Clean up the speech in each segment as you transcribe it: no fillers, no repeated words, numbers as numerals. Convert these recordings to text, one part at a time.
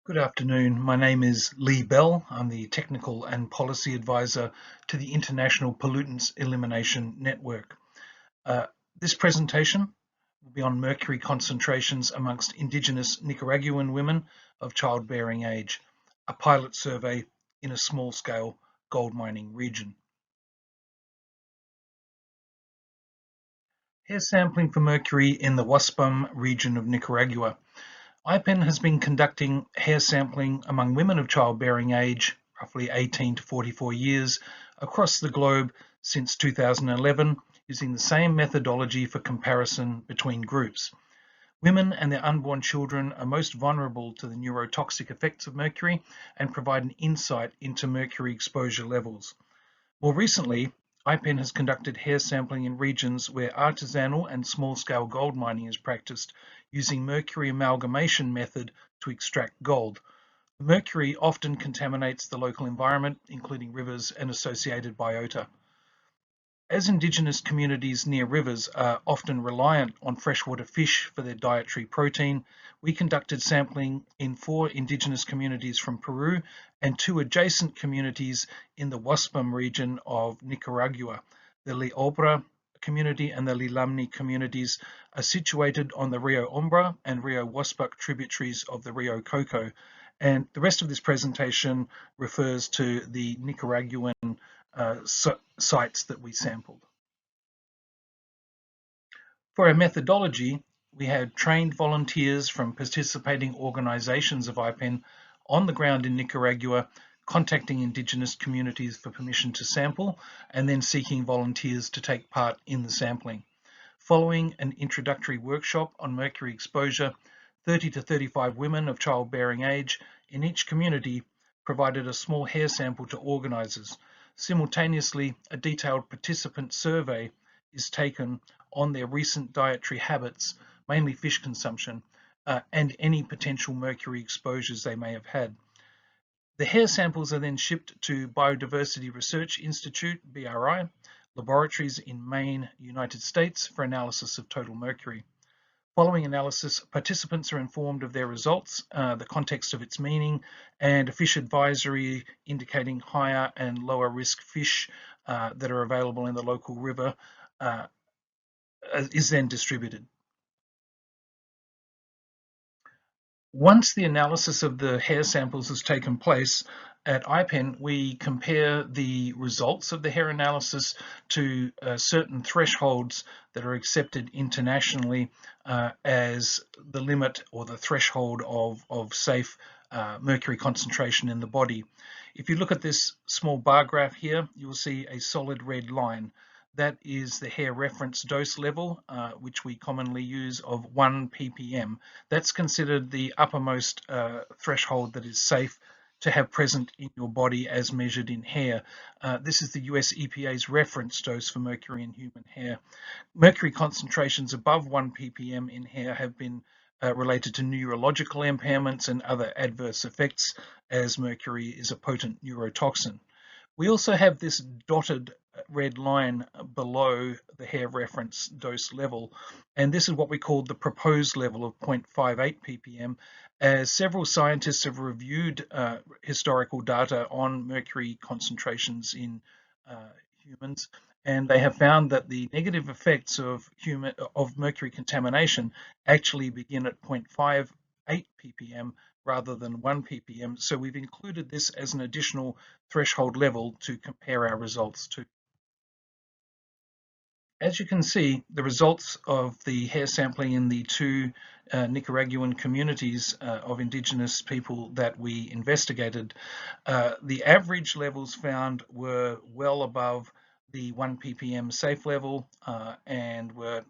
Good afternoon. My name is Lee Bell. I'm the Technical and Policy Advisor to the International Pollutants Elimination Network. This presentation will be on mercury concentrations amongst Indigenous Nicaraguan women of childbearing age, a pilot survey in a small-scale gold mining region. Hair sampling for mercury in the Waspam region of Nicaragua. IPEN has been conducting hair sampling among women of childbearing age, roughly 18 to 44 years, across the globe since 2011, using the same methodology for comparison between groups. Women and their unborn children are most vulnerable to the neurotoxic effects of mercury and provide an insight into mercury exposure levels. More recently, IPEN has conducted hair sampling in regions where artisanal and small-scale gold mining is practiced using mercury amalgamation method to extract gold. Mercury often contaminates the local environment, including rivers and associated biota. As Indigenous communities near rivers are often reliant on freshwater fish for their dietary protein, we conducted sampling in 4 Indigenous communities from Peru and 2 adjacent communities in the Waspam region of Nicaragua. The Liobra community and the Lilamni communities are situated on the Rio Ombra and Rio Waspak tributaries of the Rio Coco. And the rest of this presentation refers to the Nicaraguan sites that we sampled. For our methodology, we had trained volunteers from participating organizations of IPEN on the ground in Nicaragua, contacting Indigenous communities for permission to sample, and then seeking volunteers to take part in the sampling. Following an introductory workshop on mercury exposure, 30 to 35 women of childbearing age in each community provided a small hair sample to organizers. Simultaneously, a detailed participant survey is taken on their recent dietary habits, mainly fish consumption, and any potential mercury exposures they may have had. The hair samples are then shipped to Biodiversity Research Institute, BRI, laboratories in Maine, United States for analysis of total mercury. Following analysis, participants are informed of their results, the context of its meaning, and a fish advisory indicating higher and lower risk fish that are available in the local river is then distributed. Once the analysis of the hair samples has taken place, at IPEN, we compare the results of the hair analysis to certain thresholds that are accepted internationally as the limit or the threshold of safe mercury concentration in the body. If you look at this small bar graph here, you'll see a solid red line. That is the hair reference dose level, which we commonly use of 1 ppm. That's considered the uppermost threshold that is safe to have present in your body as measured in hair. This is the US EPA's reference dose for mercury in human hair. Mercury concentrations above 1 ppm in hair have been related to neurological impairments and other adverse effects, as mercury is a potent neurotoxin. We also have this dotted red line below the hair reference dose level, and this is what we call the proposed level of 0.58 ppm, as several scientists have reviewed historical data on mercury concentrations in humans, and they have found that the negative effects of mercury contamination actually begin at 0.58 ppm rather than 1 ppm. So we've included this as an additional threshold level to compare our results to. As you can see, the results of the hair sampling in the 2 Nicaraguan communities of Indigenous people that we investigated, the average levels found were well above the 1 ppm safe level and were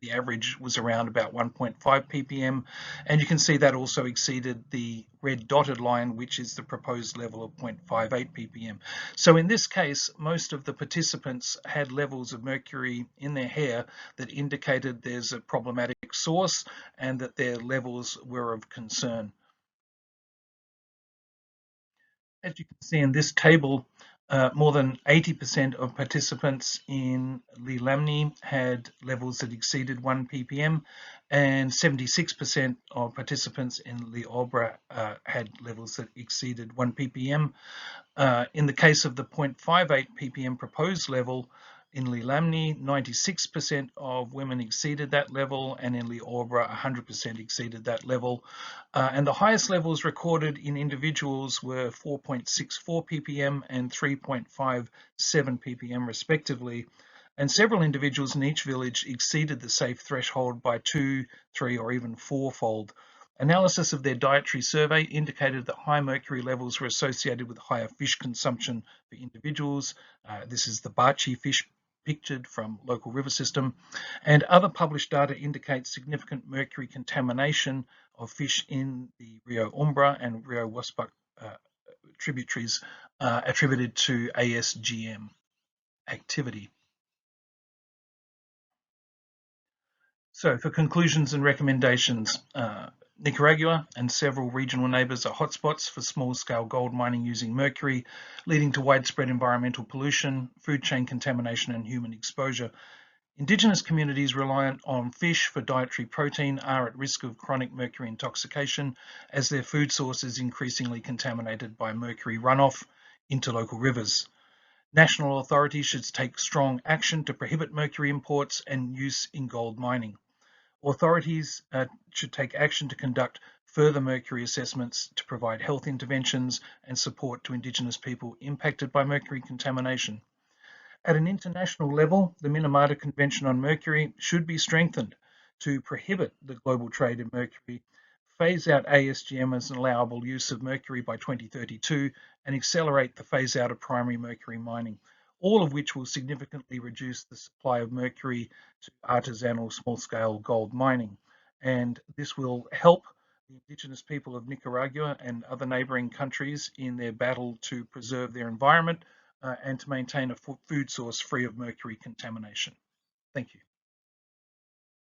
the average was around about 1.5 ppm, and you can see that also exceeded the red dotted line, which is the proposed level of 0.58 ppm. So in this case, most of the participants had levels of mercury in their hair that indicated there's a problematic source and that their levels were of concern. As you can see in this table, More than 80% of participants in Elimination had levels that exceeded 1 ppm, and 76% of participants in Liobra had levels that exceeded 1 ppm. In the case of the 0.58 ppm proposed level, in Elimination, 96% of women exceeded that level, and in Liobra, 100% exceeded that level. And the highest levels recorded in individuals were 4.64 ppm and 3.57 ppm respectively. And several individuals in each village exceeded the safe threshold by 2, 3, or even 4-fold. Analysis of their dietary survey indicated that high mercury levels were associated with higher fish consumption for individuals. This is the Bachi fish pictured from local river system, and other published data indicate significant mercury contamination of fish in the Rio Umbra and Rio Waspak tributaries attributed to ASGM activity. So for conclusions and recommendations, Nicaragua and several regional neighbours are hotspots for small-scale gold mining using mercury, leading to widespread environmental pollution, food chain contamination and human exposure. Indigenous communities reliant on fish for dietary protein are at risk of chronic mercury intoxication as their food source is increasingly contaminated by mercury runoff into local rivers. National authorities should take strong action to prohibit mercury imports and use in gold mining. Authorities should take action to conduct further mercury assessments to provide health interventions and support to Indigenous people impacted by mercury contamination. At an international level, the Minamata Convention on Mercury should be strengthened to prohibit the global trade in mercury, phase out ASGM as an allowable use of mercury by 2032, and accelerate the phase out of primary mercury mining, all of which will significantly reduce the supply of mercury to artisanal small-scale gold mining. And this will help the Indigenous people of Nicaragua and other neighbouring countries in their battle to preserve their environment and to maintain a food source free of mercury contamination. Thank you.